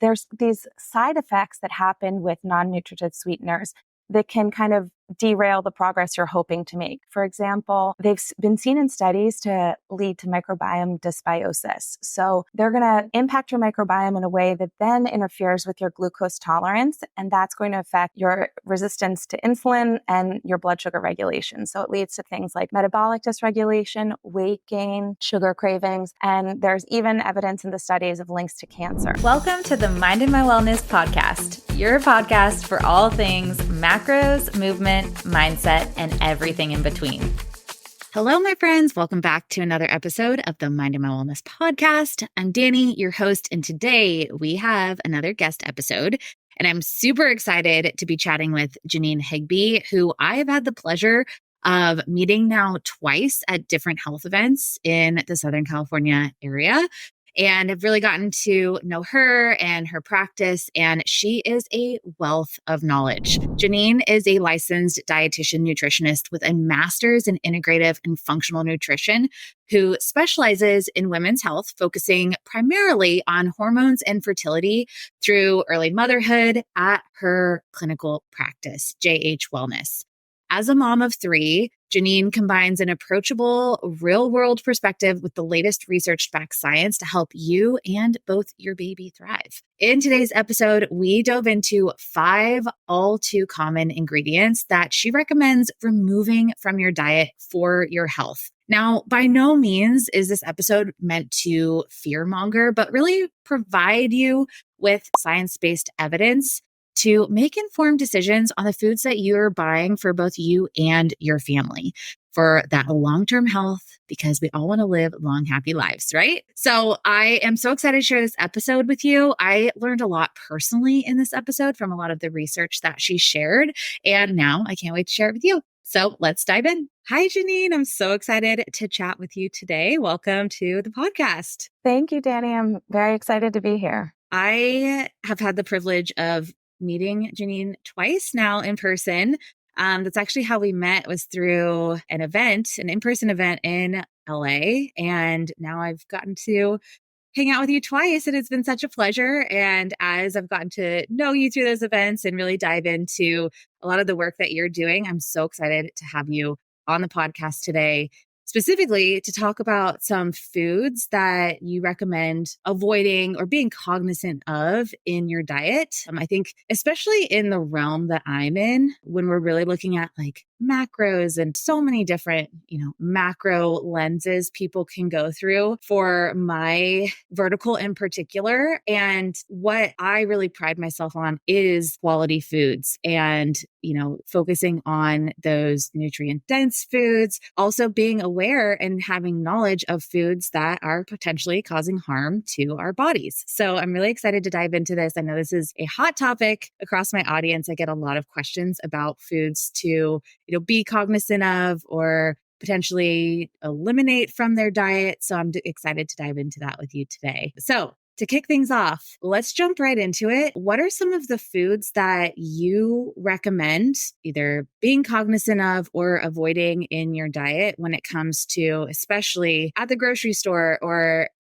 there's these side effects that happen with non-nutritive sweeteners that can kind of derail the progress you're hoping to make. For example, they've been seen in studies to lead to microbiome dysbiosis. So they're going to impact your microbiome in a way that then interferes with your glucose tolerance, and that's going to affect your resistance to insulin and your blood sugar regulation. So it leads to things like metabolic dysregulation, weight gain, sugar cravings, and there's even evidence in the studies of links to cancer. Welcome to the Mind in My Wellness podcast, your podcast for all things macros, movement, mindset, and everything in between. Hello, my friends. Welcome back to another episode of the Mind in My Wellness podcast. I'm Dani, your host, and today we have another guest episode, and I'm super excited to be chatting with Janine Higbie, who I have had the pleasure of meeting now twice at different health events in the Southern California area. And I've really gotten to know her and her practice, and she is a wealth of knowledge. Janine is a licensed dietitian nutritionist with a master's in integrative and functional nutrition who specializes in women's health, focusing primarily on hormones and fertility through early motherhood at her clinical practice, JH Wellness. As a mom of three, Janine combines an approachable, real-world perspective with the latest research-backed science to help you and both your baby thrive. In today's episode, we dove into 5 all-too-common ingredients that she recommends removing from your diet for your health. Now, by no means is this episode meant to fearmonger, but really provide you with science-based evidence to make informed decisions on the foods that you're buying for both you and your family for that long-term health, because we all want to live long, happy lives, right? So I am so excited to share this episode with you. I learned a lot personally in this episode from a lot of the research that she shared, and now I can't wait to share it with you. So let's dive in. Hi, Janine. I'm so excited to chat with you today. Welcome to the podcast. Thank you, Dani. I'm very excited to be here. I have had the privilege of meeting Janine twice now in person. That's actually how we met, was through an event, an in-person event in LA. And now I've gotten to hang out with you twice, and it's been such a pleasure. And as I've gotten to know you through those events and really dive into a lot of the work that you're doing, I'm so excited to have you on the podcast today, specifically to talk about some foods that you recommend avoiding or being cognizant of in your diet. I think especially in the realm that I'm in, when we're really looking at like macros and so many different, macro lenses people can go through for my vertical in particular. And what I really pride myself on is quality foods and, focusing on those nutrient dense foods, also being aware and having knowledge of foods that are potentially causing harm to our bodies. So I'm really excited to dive into this. I know this is a hot topic across my audience. I get a lot of questions about foods to be cognizant of or potentially eliminate from their diet. So I'm excited to dive into that with you today. So to kick things off, let's jump right into it. What are some of the foods that you recommend either being cognizant of or avoiding in your diet when it comes to, especially at the grocery store or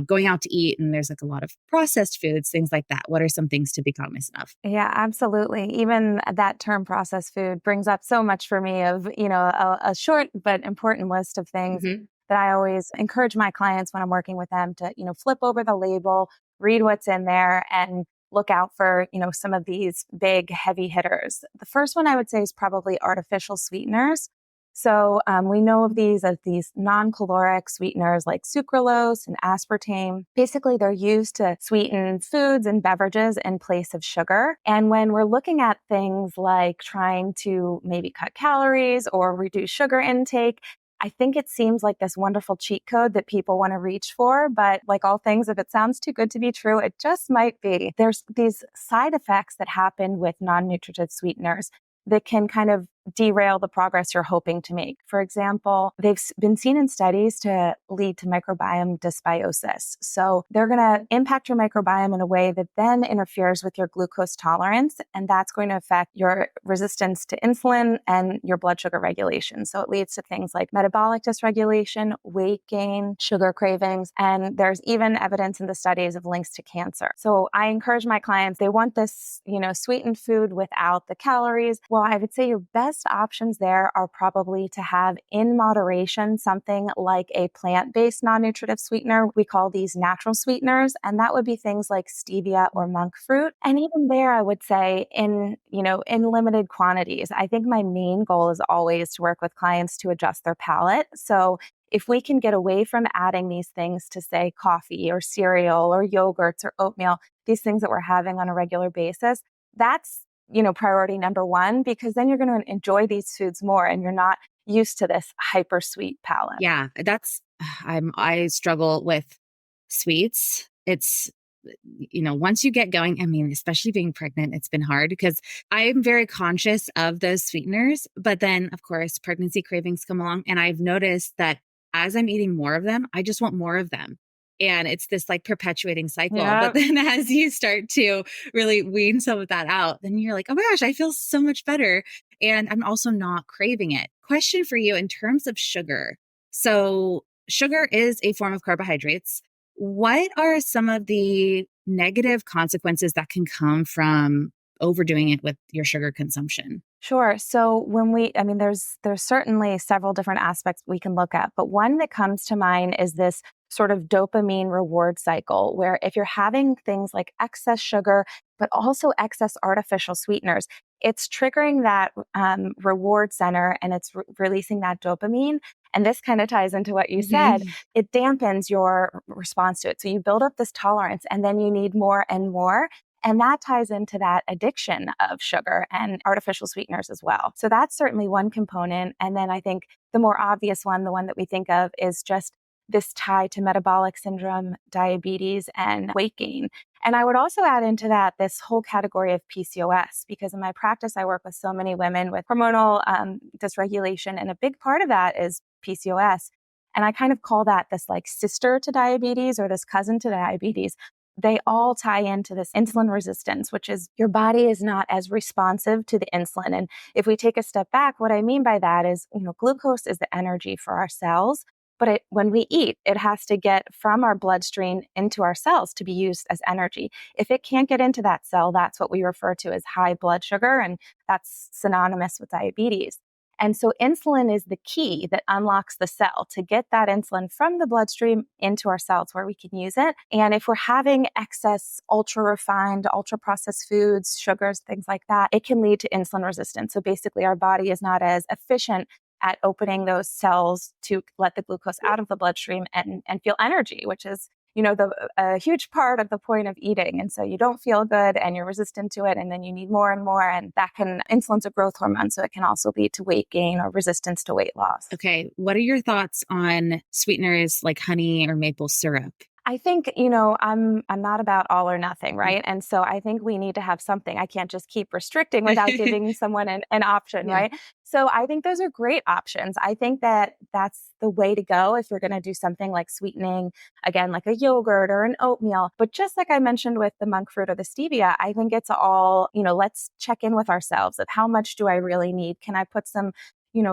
going out to eat and there's like a lot of processed foods, things like that? What are some things to be cognizant of? Yeah, absolutely. Even that term processed food brings up so much for me of, a short but important list of things that I always encourage my clients when I'm working with them to, flip over the label, read what's in there, and look out for, some of these big heavy hitters. The first one I would say is probably artificial sweeteners. So we know of these as these non-caloric sweeteners like sucralose and aspartame. Basically, they're used to sweeten foods and beverages in place of sugar. And when we're looking at things like trying to maybe cut calories or reduce sugar intake, I think it seems like this wonderful cheat code that people want to reach for, but like all things, if it sounds too good to be true, it just might be. There's these side effects that happen with non-nutritive sweeteners that can kind of derail the progress you're hoping to make. For example, they've been seen in studies to lead to microbiome dysbiosis. So they're going to impact your microbiome in a way that then interferes with your glucose tolerance, and that's going to affect your resistance to insulin and your blood sugar regulation. So it leads to things like metabolic dysregulation, weight gain, sugar cravings, and there's even evidence in the studies of links to cancer. So I encourage my clients, they want this, sweetened food without the calories. Well, I would say your best options there are probably to have in moderation something like a plant-based non-nutritive sweetener. We call these natural sweeteners, and that would be things like stevia or monk fruit. And even there, I would say in limited quantities. I think my main goal is always to work with clients to adjust their palate. So if we can get away from adding these things to, say, coffee or cereal or yogurts or oatmeal, these things that we're having on a regular basis, that's priority number one, because then you're going to enjoy these foods more and you're not used to this hyper sweet palate. Yeah, I struggle with sweets. It's, once you get going, I mean, especially being pregnant, it's been hard because I'm very conscious of those sweeteners. But then, of course, pregnancy cravings come along. And I've noticed that as I'm eating more of them, I just want more of them. And it's this like perpetuating cycle. Yep. But then as you start to really wean some of that out, then you're like, oh my gosh, I feel so much better. And I'm also not craving it. Question for you in terms of sugar. So sugar is a form of carbohydrates. What are some of the negative consequences that can come from overdoing it with your sugar consumption? Sure. So there's certainly several different aspects we can look at, but one that comes to mind is this sort of dopamine reward cycle, where if you're having things like excess sugar, but also excess artificial sweeteners, it's triggering that reward center and it's releasing that dopamine. And this kind of ties into what you said. It dampens your response to it. So you build up this tolerance and then you need more and more. And that ties into that addiction of sugar and artificial sweeteners as well. So that's certainly one component. And then I think the more obvious one, the one that we think of, is just this tie to metabolic syndrome, diabetes, and weight gain. And I would also add into that this whole category of PCOS, because in my practice, I work with so many women with hormonal dysregulation. And a big part of that is PCOS. And I kind of call that this like sister to diabetes or this cousin to diabetes. They all tie into this insulin resistance, which is your body is not as responsive to the insulin. And if we take a step back, what I mean by that is, glucose is the energy for our cells. But when we eat, it has to get from our bloodstream into our cells to be used as energy. If it can't get into that cell, that's what we refer to as high blood sugar, and that's synonymous with diabetes. And so insulin is the key that unlocks the cell to get that insulin from the bloodstream into our cells where we can use it. And if we're having excess ultra refined, ultra processed foods, sugars, things like that, it can lead to insulin resistance. So basically our body is not as efficient at opening those cells to let the glucose out of the bloodstream and feel energy, which is, a huge part of the point of eating. And so you don't feel good and you're resistant to it. And then you need more and more. And insulin's a growth hormone. So it can also lead to weight gain or resistance to weight loss. Okay. What are your thoughts on sweeteners like honey or maple syrup? I think, I'm not about all or nothing, right? And so I think we need to have something. I can't just keep restricting without giving someone an option, right? So I think those are great options. I think that that's the way to go if you're going to do something like sweetening, again, like a yogurt or an oatmeal. But just like I mentioned with the monk fruit or the stevia, I think it's all, let's check in with ourselves of how much do I really need? Can I put some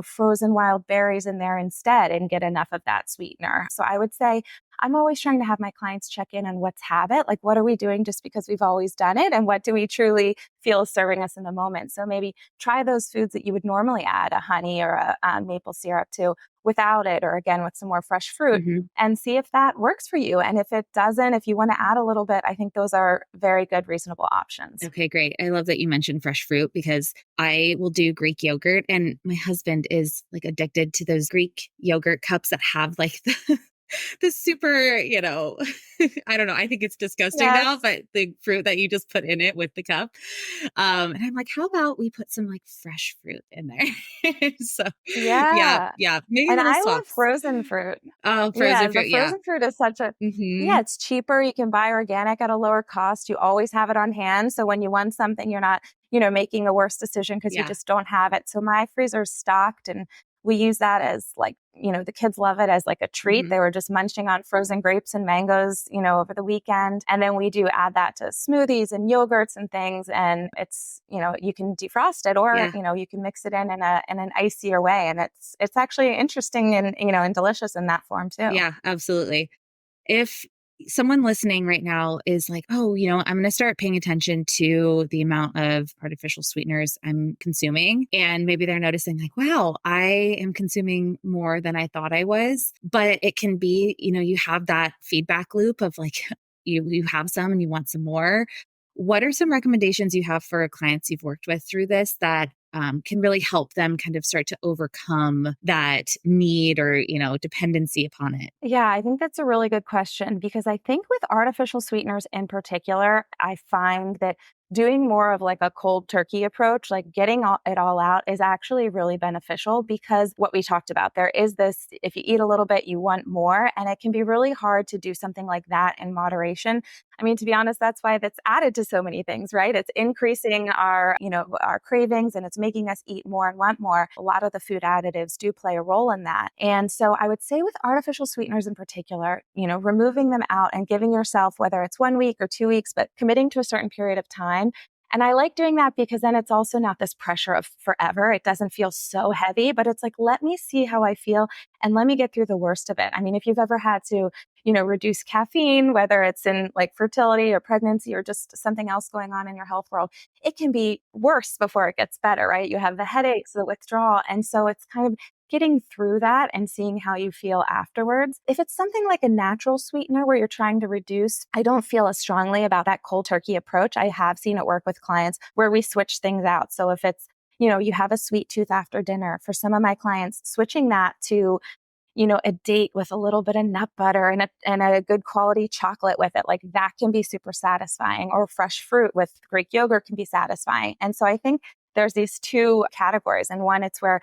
frozen wild berries in there instead and get enough of that sweetener? So I would say I'm always trying to have my clients check in on what's habit, like what are we doing just because we've always done it, and what do we truly feel is serving us in the moment. So maybe try those foods that you would normally add a honey or a maple syrup to without it, or again with some more fresh fruit, and see if that works for you. And if it doesn't, if you want to add a little bit, I think those are very good, reasonable options. Okay, great. I love that you mentioned fresh fruit because I will do Greek yogurt, and my husband is like addicted to those Greek yogurt cups that have like the super, I don't know. I think it's disgusting now, Yes. but the fruit that you just put in it with the cup. And I'm like, how about we put some like fresh fruit in there? So yeah, Yeah. yeah, maybe And little I love swaps. frozen fruit. Oh, frozen Yeah, the fruit. Yeah. frozen fruit is such a Hmm. yeah, it's cheaper. You can buy organic at a lower cost. You always have it on hand. So when you want something, you're not, making a worse decision because you Yeah. just don't have it. So my freezer's stocked and we use that as like, the kids love it as like a treat. Hmm. They were just munching on frozen grapes and mangoes, over the weekend. And then we do add that to smoothies and yogurts and things. And it's, you can defrost it or, Yeah. you can mix it in an icier way. And it's actually interesting and, and delicious in that form too. Yeah, absolutely. If someone listening right now is like, oh, I'm going to start paying attention to the amount of artificial sweeteners I'm consuming, and maybe they're noticing like, wow, I am consuming more than I thought I was. But it can be, you have that feedback loop of like, you have some and you want some more. What are some recommendations you have for clients you've worked with through this that can really help them kind of start to overcome that need or, dependency upon it? Yeah, I think that's a really good question because I think with artificial sweeteners in particular, I find that doing more of like a cold turkey approach, like getting it all out is actually really beneficial because what we talked about, there is this, if you eat a little bit, you want more. And it can be really hard to do something like that in moderation. I mean, to be honest, that's why that's added to so many things, right? It's increasing our, our cravings and it's making us eat more and want more. A lot of the food additives do play a role in that. And so I would say with artificial sweeteners in particular, removing them out and giving yourself, whether it's 1 week or 2 weeks, but committing to a certain period of time. And I like doing that because then it's also not this pressure of forever. It doesn't feel so heavy, but it's like, let me see how I feel and let me get through the worst of it. I mean, if you've ever had to, reduce caffeine, whether it's in like fertility or pregnancy or just something else going on in your health world, it can be worse before it gets better, right? You have the headaches, the withdrawal. And so it's kind of getting through that and seeing how you feel afterwards. If it's something like a natural sweetener where you're trying to reduce, I don't feel as strongly about that cold turkey approach. I have seen it work with clients where we switch things out. So if it's, you have a sweet tooth after dinner, for some of my clients, switching that to a date with a little bit of nut butter and a good quality chocolate with it. Like that can be super satisfying, or fresh fruit with Greek yogurt can be satisfying. And so I think there's these two categories. And one, it's where,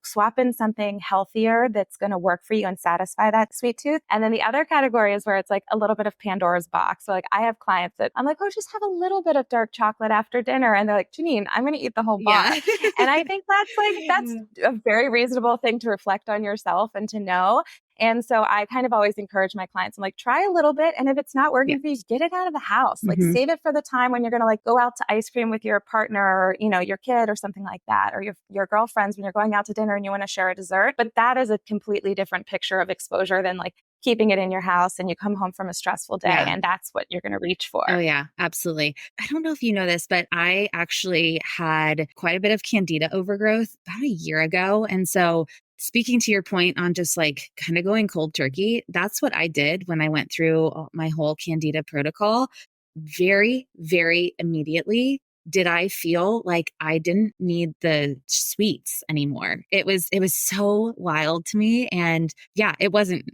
swap in something healthier that's going to work for you and satisfy that sweet tooth. And then the other category is where it's like a little bit of Pandora's box. So like I have clients that I'm like, oh, just have a little bit of dark chocolate after dinner. And they're like, Janine, I'm going to eat the whole bar. Yeah. And I think that's a very reasonable thing to reflect on yourself and to know. And so I kind of always encourage my clients. I'm like, try a little bit. And if it's not Yeah. working for you, get it out of the house. Like Hmm. save it for the time when you're going to like go out to ice cream with your partner or, your kid or something like that, or your girlfriends when you're going out to dinner and you want to share a dessert. But that is a completely different picture of exposure than like keeping it in your house and you come home from a stressful day Yeah. and that's what you're going to reach for. Oh, yeah, absolutely. I don't know if you know this, but I actually had quite a bit of candida overgrowth about a year ago. And so, speaking to your point on just like kind of going cold turkey, that's what I did when I went through my whole candida protocol. Very, very immediately did I feel like I didn't need the sweets anymore. It was so wild to me. And yeah, it wasn't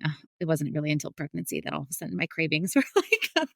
really until pregnancy that all of a sudden my cravings were like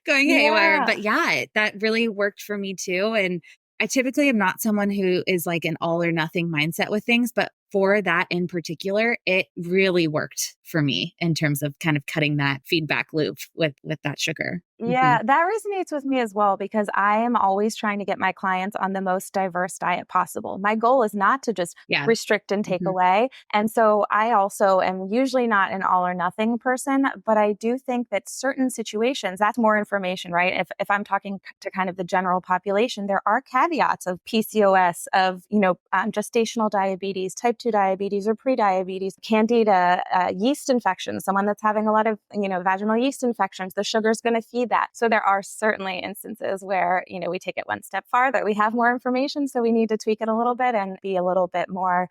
going haywire. Yeah. But yeah, that really worked for me too. And I typically am not someone who is like an all or nothing mindset with things, but for that in particular, it really worked for me in terms of kind of cutting that feedback loop with that sugar. Hmm. Yeah, that resonates with me as well because I am always trying to get my clients on the most diverse diet possible. My goal is not to just Yeah. restrict and take Hmm. away. And so I also am usually not an all or nothing person, but I do think that certain situations, that's more information, right? If I'm talking to kind of the general population, there are caveats of PCOS, of, gestational diabetes, type 2 diabetes or prediabetes, candida, yeast infections, someone that's having a lot of, vaginal yeast infections, the sugar is going to feed need that. So there are certainly instances where, we take it one step farther. We have more information, so we need to tweak it a little bit and be a little bit more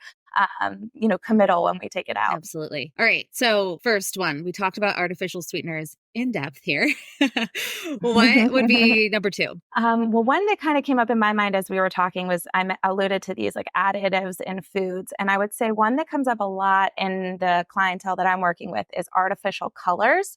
committal when we take it out. Absolutely. All right. So first one, we talked about artificial sweeteners in depth here. What would be number two? Well, one that kind of came up in my mind as we were talking was I alluded to these like additives in foods. And I would say one that comes up a lot in the clientele that I'm working with is artificial colors.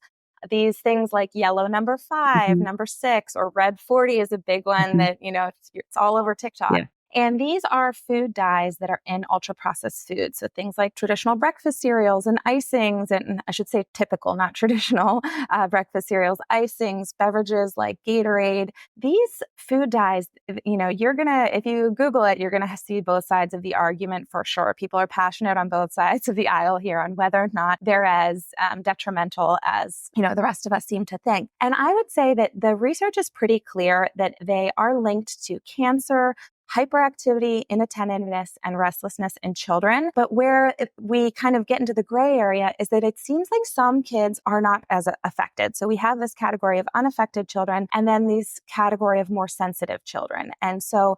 These things like yellow number 5, number 6, or red 40 is a big one that, it's all over TikTok. Yeah. And these are food dyes that are in ultra processed foods. So things like traditional breakfast cereals and icings, and I should say typical, not traditional breakfast cereals, icings, beverages like Gatorade. These food dyes, if you Google it, you're going to see both sides of the argument for sure. People are passionate on both sides of the aisle here on whether or not they're as detrimental as, the rest of us seem to think. And I would say that the research is pretty clear that they are linked to cancer, hyperactivity, inattentiveness, and restlessness in children. But where we kind of get into the gray area is that it seems like some kids are not as affected. So we have this category of unaffected children and then this category of more sensitive children. And so,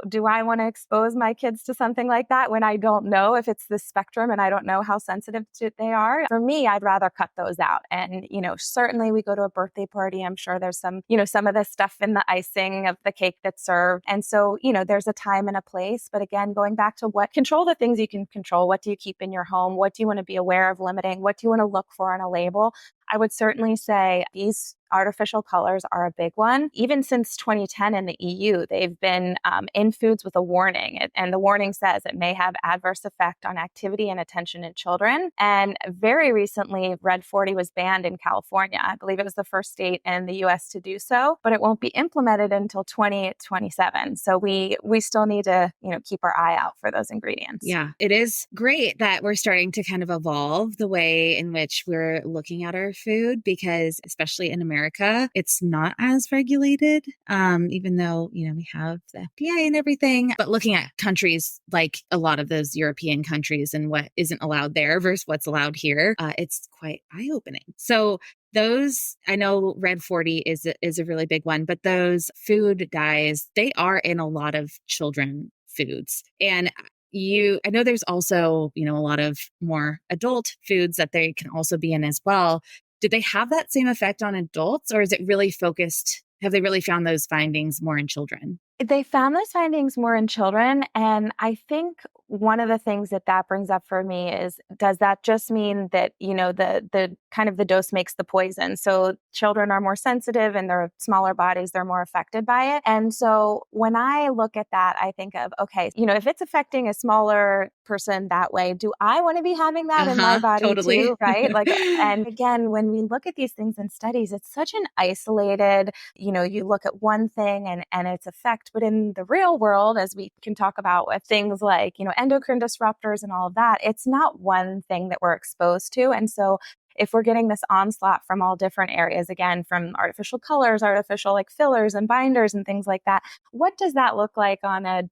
do I want to expose my kids to something like that when I don't know if it's the spectrum and I don't know how sensitive they are? For me, I'd rather cut those out. And, certainly we go to a birthday party. I'm sure there's some of the stuff in the icing of the cake that's served. And so, there's a time and a place. But again, going back to control the things you can control. What do you keep in your home? What do you want to be aware of limiting? What do you want to look for on a label? I would certainly say these artificial colors are a big one. Even since 2010 in the EU, they've been in foods with a warning. And the warning says it may have adverse effect on activity and attention in children. And very recently, Red 40 was banned in California. I believe it was the first state in the US to do so, but it won't be implemented until 2027. So we still need to, keep our eye out for those ingredients. Yeah, it is great that we're starting to kind of evolve the way in which we're looking at our food, because especially in America, it's not as regulated, even though, we have the FDA and everything. But looking at countries like a lot of those European countries and what isn't allowed there versus what's allowed here, it's quite eye-opening. So those, I know Red 40 is a really big one, but those food dyes, they are in a lot of children foods. And I know there's also, a lot of more adult foods that they can also be in as well. Do they have that same effect on adults, or is it really focused? Have they really found those findings more in children? They found those findings more in children. And I think one of the things that brings up for me is, does that just mean that, the kind of the dose makes the poison? So children are more sensitive and their smaller bodies, they're more affected by it. And so when I look at that, I think of, okay, if it's affecting a smaller person that way, do I want to be having that in my body totally. too? Right? And again, when we look at these things in studies, it's such an isolated, you look at one thing and its effect. But in the real world, as we can talk about with things like, endocrine disruptors and all of that, it's not one thing that we're exposed to. And so if we're getting this onslaught from all different areas, again, from artificial colors, artificial like fillers and binders and things like that, what does that look like on a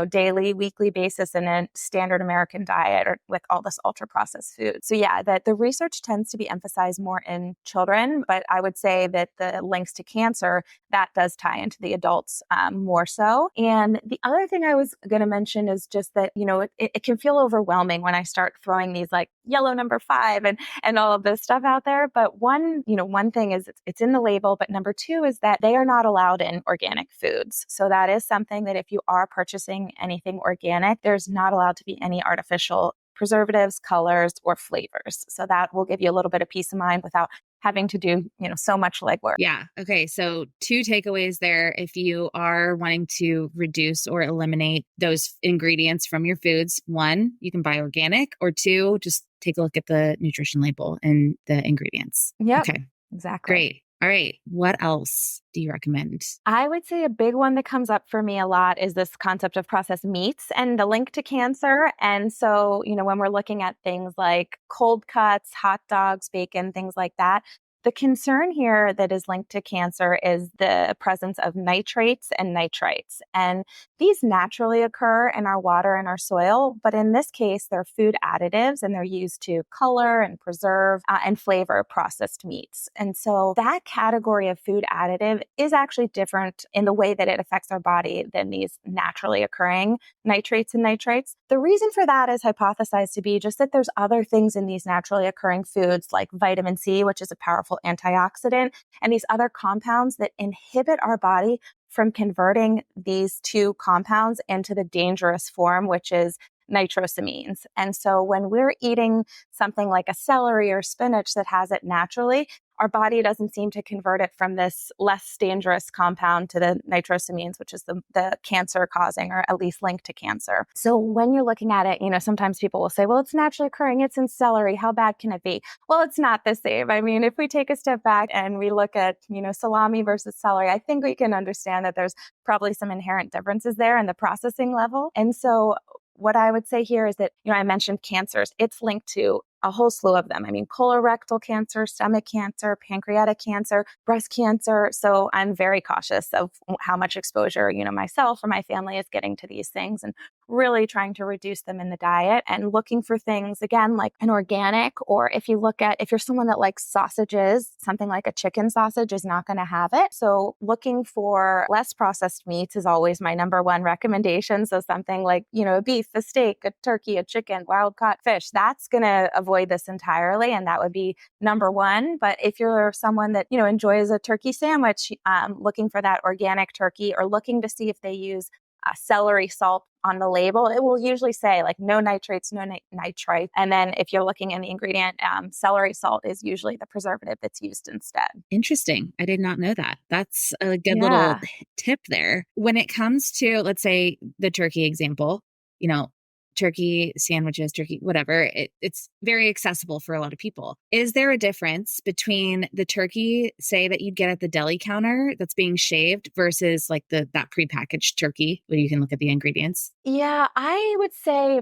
daily, weekly basis in a standard American diet or with all this ultra processed food? So yeah, that the research tends to be emphasized more in children, but I would say that the links to cancer, that does tie into the adults more so. And the other thing I was going to mention is just that, it can feel overwhelming when I start throwing these like yellow number 5 and all of this stuff out there. But one thing is it's in the label, but number 2 is that they are not allowed in organic foods. So that is something that if you are purchasing anything organic, there's not allowed to be any artificial preservatives, colors, or flavors. So that will give you a little bit of peace of mind without having to do, so much legwork. Yeah. Okay. So 2 takeaways there. If you are wanting to reduce or eliminate those ingredients from your foods, 1, you can buy organic, or 2, just take a look at the nutrition label and the ingredients. Yeah. Okay. Exactly. Great. All right. What else do you recommend? I would say a big one that comes up for me a lot is this concept of processed meats and the link to cancer. And so, when we're looking at things like cold cuts, hot dogs, bacon, things like that, The concern here that is linked to cancer is the presence of nitrates and nitrites. And these naturally occur in our water and our soil, but in this case, they're food additives and they're used to color and preserve and flavor processed meats. And so that category of food additive is actually different in the way that it affects our body than these naturally occurring nitrates and nitrites. The reason for that is hypothesized to be just that there's other things in these naturally occurring foods like vitamin C, which is a powerful antioxidant, and these other compounds that inhibit our body from converting these two compounds into the dangerous form, which is nitrosamines. And so when we're eating something like a celery or spinach that has it naturally, our body doesn't seem to convert it from this less dangerous compound to the nitrosamines, which is the cancer causing or at least linked to cancer. So when you're looking at it, sometimes people will say, well, it's naturally occurring. It's in celery. How bad can it be? Well, it's not the same. I mean, if we take a step back and we look at, salami versus celery, I think we can understand that there's probably some inherent differences there in the processing level. And so what I would say here is that, I mentioned cancers. It's linked to a whole slew of them. I mean, colorectal cancer, stomach cancer, pancreatic cancer, breast cancer. So I'm very cautious of how much exposure, myself or my family is getting to these things and really trying to reduce them in the diet and looking for things, again, like an organic, or if you're someone that likes sausages, something like a chicken sausage is not going to have it. So looking for less processed meats is always my number one recommendation. So something like, a beef, a steak, a turkey, a chicken, wild caught fish, that's going to avoid this entirely. And that would be number one. But if you're someone that, enjoys a turkey sandwich, looking for that organic turkey or looking to see if they use celery salt on the label, it will usually say like no nitrates, no nitrite. And then if you're looking in the ingredient, celery salt is usually the preservative that's used instead. Interesting. I did not know that. That's a good little Yeah. tip there. When it comes to, let's say, the turkey example, turkey sandwiches, turkey, whatever, it's very accessible for a lot of people. Is there a difference between the turkey, say, that you'd get at the deli counter that's being shaved versus like that prepackaged turkey where you can look at the ingredients? Yeah, I would say,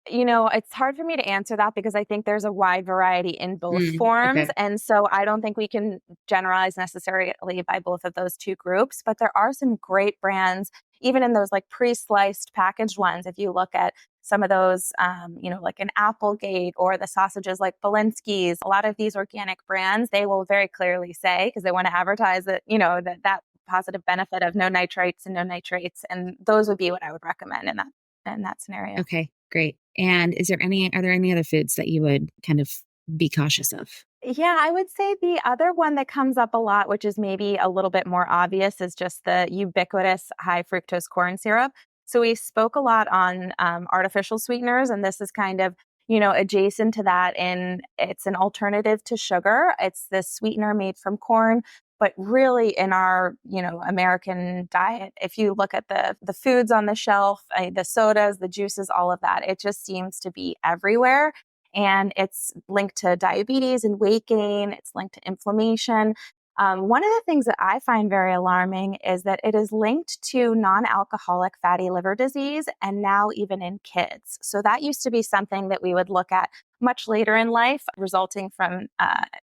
it's hard for me to answer that because I think there's a wide variety in both forms. Okay. And so I don't think we can generalize necessarily by both of those two groups, but there are some great brands, even in those like pre-sliced packaged ones. If you look at some of those, like an Applegate or the sausages like Belinsky's, a lot of these organic brands, they will very clearly say, because they want to advertise that, that positive benefit of no nitrites and no nitrates. And those would be what I would recommend in that scenario. Okay, great. And are there any other foods that you would kind of be cautious of? Yeah, I would say the other one that comes up a lot, which is maybe a little bit more obvious, is just the ubiquitous high fructose corn syrup. So we spoke a lot on artificial sweeteners, and this is kind of, adjacent to that. And it's an alternative to sugar. It's this sweetener made from corn. But really in our, American diet, if you look at the foods on the shelf, the sodas, the juices, all of that, it just seems to be everywhere. And it's linked to diabetes and weight gain. It's linked to inflammation. One of the things that I find very alarming is that it is linked to non-alcoholic fatty liver disease and now even in kids. So that used to be something that we would look at much later in life, resulting from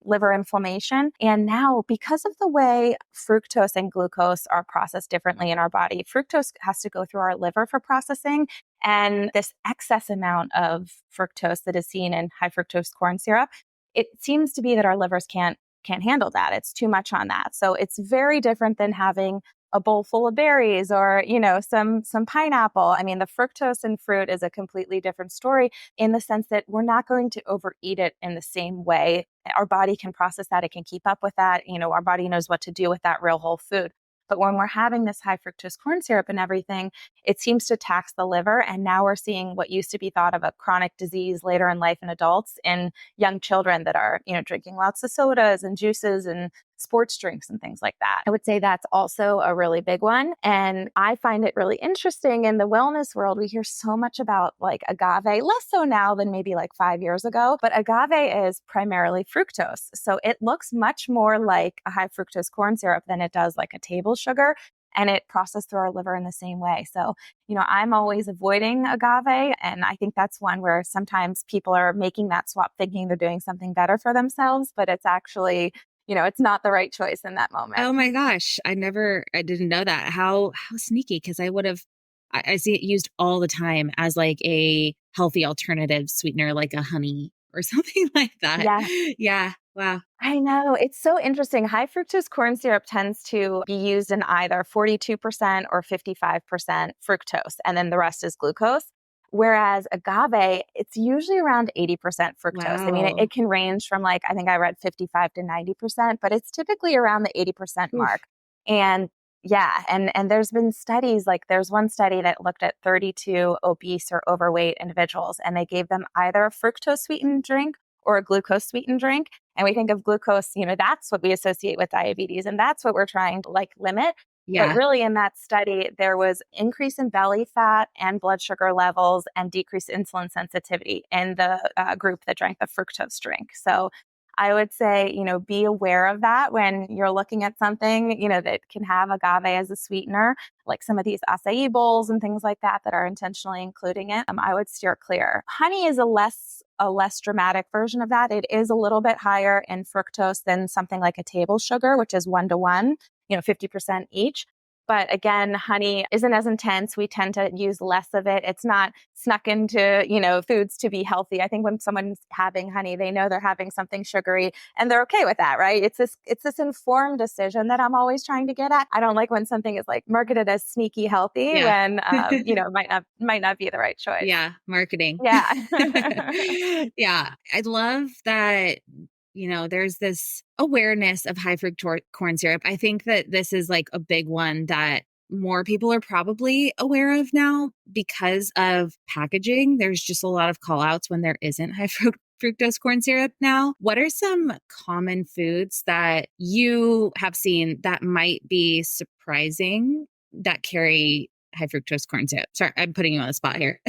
liver inflammation. And now, because of the way fructose and glucose are processed differently in our body, fructose has to go through our liver for processing. And this excess amount of fructose that is seen in high fructose corn syrup, it seems to be that our livers can't handle that. It's too much on that. So it's very different than having a bowl full of berries or, some pineapple. I mean, the fructose in fruit is a completely different story in the sense that we're not going to overeat it in the same way. Our body can process that. It can keep up with that. Our body knows what to do with that real whole food. But when we're having this high fructose corn syrup and everything, it seems to tax the liver. And now we're seeing what used to be thought of a chronic disease later in life in adults in young children that are, drinking lots of sodas and juices and sports drinks and things like that. I would say that's also a really big one. And I find it really interesting in the wellness world. We hear so much about like agave, less so now than maybe like 5 years ago, but agave is primarily fructose. So it looks much more like a high fructose corn syrup than it does like a table sugar. And it processed through our liver in the same way. So, I'm always avoiding agave. And I think that's one where sometimes people are making that swap thinking they're doing something better for themselves, but it's actually, it's not the right choice in that moment. Oh my gosh. I didn't know that. How sneaky. Cause I see it used all the time as like a healthy alternative sweetener, like a honey or something like that. Yeah. Yeah. Wow. I know. It's so interesting. High fructose corn syrup tends to be used in either 42% or 55% fructose, and then the rest is glucose. Whereas agave, it's usually around 80% fructose. I mean, Wow. it can range from like, I think I read 55 to 90%, but it's typically around the 80% Oof. mark. And yeah, and there's been studies, like there's one study that looked at 32 obese or overweight individuals, and they gave them either a fructose sweetened drink or a glucose sweetened drink. And we think of glucose, that's what we associate with diabetes. And that's what we're trying to like limit. But Yeah. really in that study, there was increase in belly fat and blood sugar levels and decreased insulin sensitivity in the group that drank the fructose drink. So I would say, be aware of that when you're looking at something, that can have agave as a sweetener, like some of these acai bowls and things like that are intentionally including it. I would steer clear. Honey is a less dramatic version of that. It is a little bit higher in fructose than something like a table sugar, which is 1 to 1, 50% each. But again, honey isn't as intense. We tend to use less of it. It's not snuck into, foods to be healthy. I think when someone's having honey, they know they're having something sugary and they're okay with that, right? It's this informed decision that I'm always trying to get at. I don't like when something is like marketed as sneaky healthy Yeah. when, might not be the right choice. Yeah. Marketing. Yeah. Yeah. I love that, there's this awareness of high fructose corn syrup. I think that this is like a big one that more people are probably aware of now because of packaging. There's just a lot of call outs when there isn't high fructose corn syrup now. What are some common foods that you have seen that might be surprising that carry high fructose corn syrup? Sorry, I'm putting you on the spot here.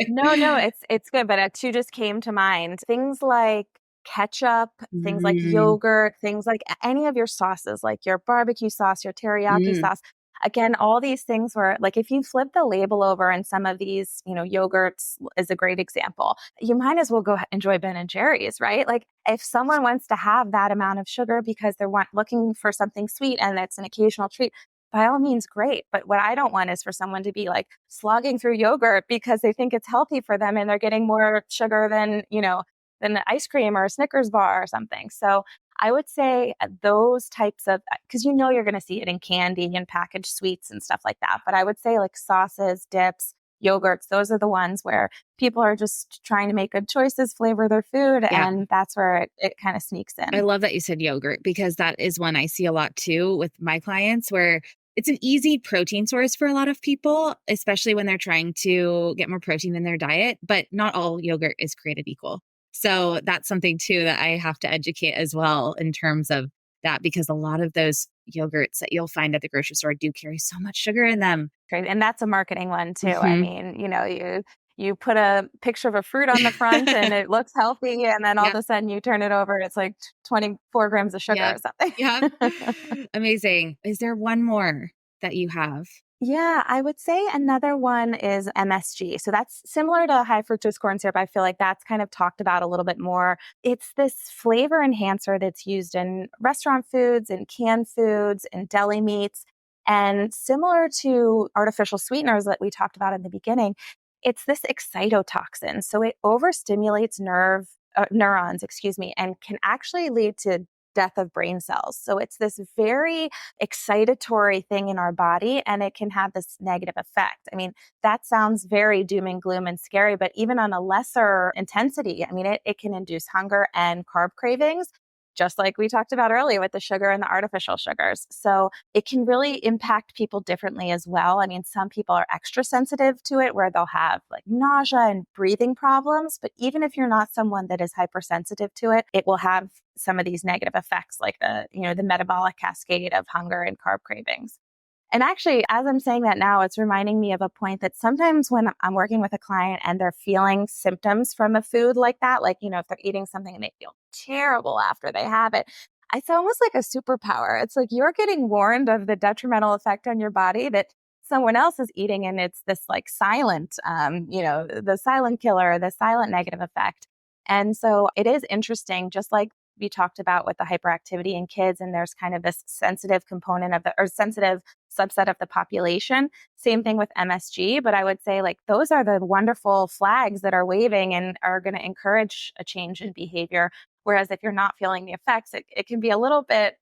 No, it's good, but two just came to mind. Things like ketchup, things like Mm, yogurt, things like any of your sauces, like your barbecue sauce, your teriyaki mm, sauce. Again, all these things were like if you flip the label over and some of these, yogurts is a great example. You might as well go enjoy Ben and Jerry's, right? Like if someone wants to have that amount of sugar because they're looking for something sweet and it's an occasional treat, by all means, great. But what I don't want is for someone to be like slogging through yogurt because they think it's healthy for them and they're getting more sugar than ice cream or a Snickers bar or something. So I would say those types of, because you're going to see it in candy and packaged sweets and stuff like that. But I would say like sauces, dips, yogurts, those are the ones where people are just trying to make good choices, flavor their food. yeah. And that's where it kind of sneaks I in. love that you said yogurt because that is one I see a lot too with my clients where it's an easy protein source for a lot of people, especially when they're trying to get more protein in their diet, but not all yogurt is created equal. So that's something too that I have to educate as well in terms of that because a lot of those yogurts that you'll find at the grocery store do carry so much sugar in them. Great. And that's a marketing one too. I Hmm. mean, you put a picture of a fruit on the front and it looks healthy, and then all of Yep. a sudden you turn it over, it's like 24 grams of sugar Yep. or something. Yep. Amazing. Is there one more that you have? Yeah, I would say another one is MSG. So that's similar to high fructose corn syrup. I feel like that's kind of talked about a little bit more. It's this flavor enhancer that's used in restaurant foods and canned foods and deli meats. And similar to artificial sweeteners that we talked about in the beginning, it's this excitotoxin. So it overstimulates neurons, and can actually lead to death of brain cells. So it's this very excitatory thing in our body, and it can have this negative effect. I mean, that sounds very doom and gloom and scary, but even on a lesser intensity, I mean, it can induce hunger and carb cravings, just like we talked about earlier with the sugar and the artificial sugars. So it can really impact people differently as well. I mean, some people are extra sensitive to it where they'll have like nausea and breathing problems. But even if you're not someone that is hypersensitive to it, it will have some of these negative effects like the metabolic cascade of hunger and carb cravings. And actually, as I'm saying that now, it's reminding me of a point that sometimes when I'm working with a client and they're feeling symptoms from a food like that, like, if they're eating something and they feel terrible after they have it, it's almost like a superpower. It's like you're getting warned of the detrimental effect on your body that someone else is eating. And it's this like silent, the silent killer, the silent negative effect. And so it is interesting, just like we talked about with the hyperactivity in kids, and there's kind of this sensitive component of or sensitive subset of the population. Same thing with MSG, but I would say like those are the wonderful flags that are waving and are going to encourage a change in behavior. Whereas if you're not feeling the effects, it can be a little bit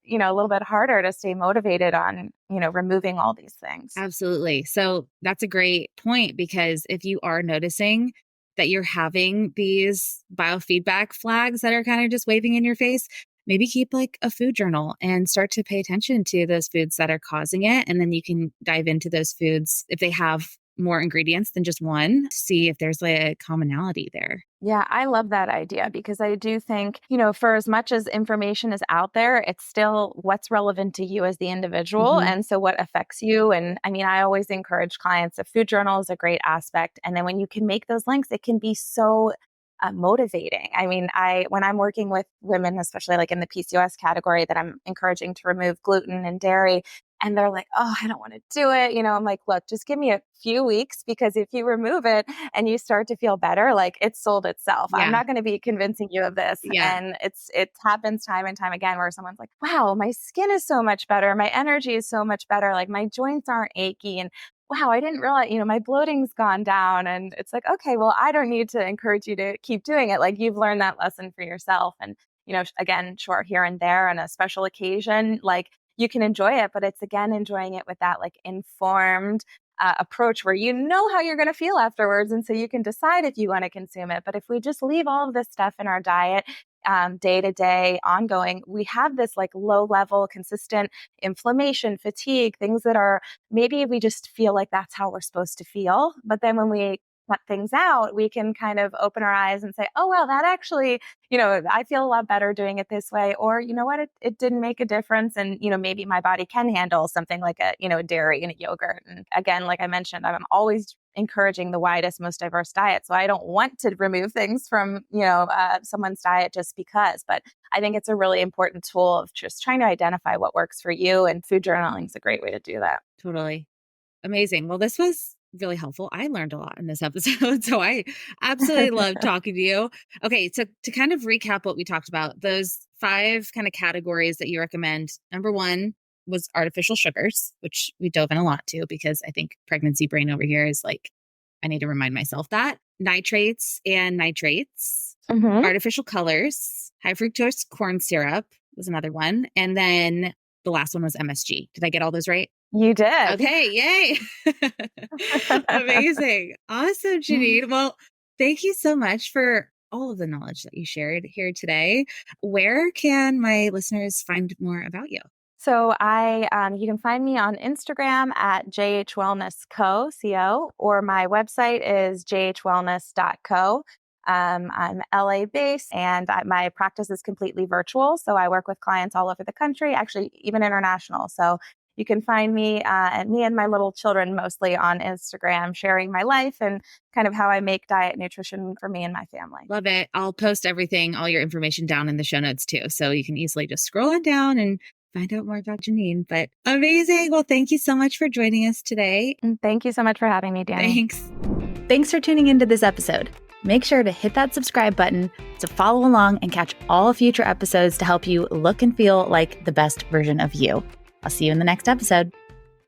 harder to stay motivated on, removing all these things. Absolutely. So that's a great point, because if you are noticing that you're having these biofeedback flags that are kind of just waving in your face, maybe keep like a food journal and start to pay attention to those foods that are causing it. And then you can dive into those foods if they have more ingredients than just one, to see if there's like a commonality there. Yeah, I love that idea, because I do think, for as much as information is out there, it's still what's relevant to you as the individual. Mm-hmm. And so what affects you. And I mean, I always encourage clients, a food journal is a great aspect. And then when you can make those links, it can be so motivating. I mean, when I'm working with women, especially like in the PCOS category, that I'm encouraging to remove gluten and dairy, and they're like, oh, I don't want to do it. I'm like, look, just give me a few weeks, because if you remove it and you start to feel better, like it's sold itself. Yeah. I'm not going to be convincing you of this. Yeah. And it happens time and time again where someone's like, wow, my skin is so much better. My energy is so much better. Like my joints aren't achy. And wow, I didn't realize, my bloating's gone down. And it's like, okay, well, I don't need to encourage you to keep doing it. Like you've learned that lesson for yourself. And, again, sure, here and there on a special occasion, like you can enjoy it, but it's again, enjoying it with that like informed approach where you know how you're going to feel afterwards. And so you can decide if you want to consume it. But if we just leave all of this stuff in our diet, day to day, ongoing, we have this like low level, consistent inflammation, fatigue, things that are maybe we just feel like that's how we're supposed to feel. But then when we cut things out, we can kind of open our eyes and say, oh, well, that actually, I feel a lot better doing it this way. Or, you know what, it didn't make a difference. And, maybe my body can handle something like a dairy and a yogurt. And again, like I mentioned, I'm always encouraging the widest, most diverse diet. So I don't want to remove things from, someone's diet just because, but I think it's a really important tool of just trying to identify what works for you. And food journaling is a great way to do that. Totally. Amazing. Well, this was really helpful. I learned a lot in this episode, so I absolutely love talking to you. Okay, so to kind of recap what we talked about, those 5 kind of categories that you recommend. Number 1 was artificial sugars, which we dove in a lot to, because I think pregnancy brain over here is like, I need to remind myself that. Nitrates and nitrates, artificial colors, high fructose corn syrup was another one. And then the last one was MSG. Did I get all those right? You did. Okay. Yay. Amazing. Awesome, Janine. Well, thank you so much for all of the knowledge that you shared here today. Where can my listeners find more about you? So you can find me on Instagram at jhwellnessco, or my website is jhwellness.co. I'm LA based, and my practice is completely virtual. So I work with clients all over the country, actually even international. So you can find me and my little children mostly on Instagram, sharing my life and kind of how I make diet and nutrition for me and my family. Love it. I'll post everything, all your information down in the show notes too. So you can easily just scroll on down and find out more about Janine. But amazing. Well, thank you so much for joining us today. And thank you so much for having me, Danny. Thanks. Thanks for tuning into this episode. Make sure to hit that subscribe button to follow along and catch all future episodes to help you look and feel like the best version of you. I'll see you in the next episode.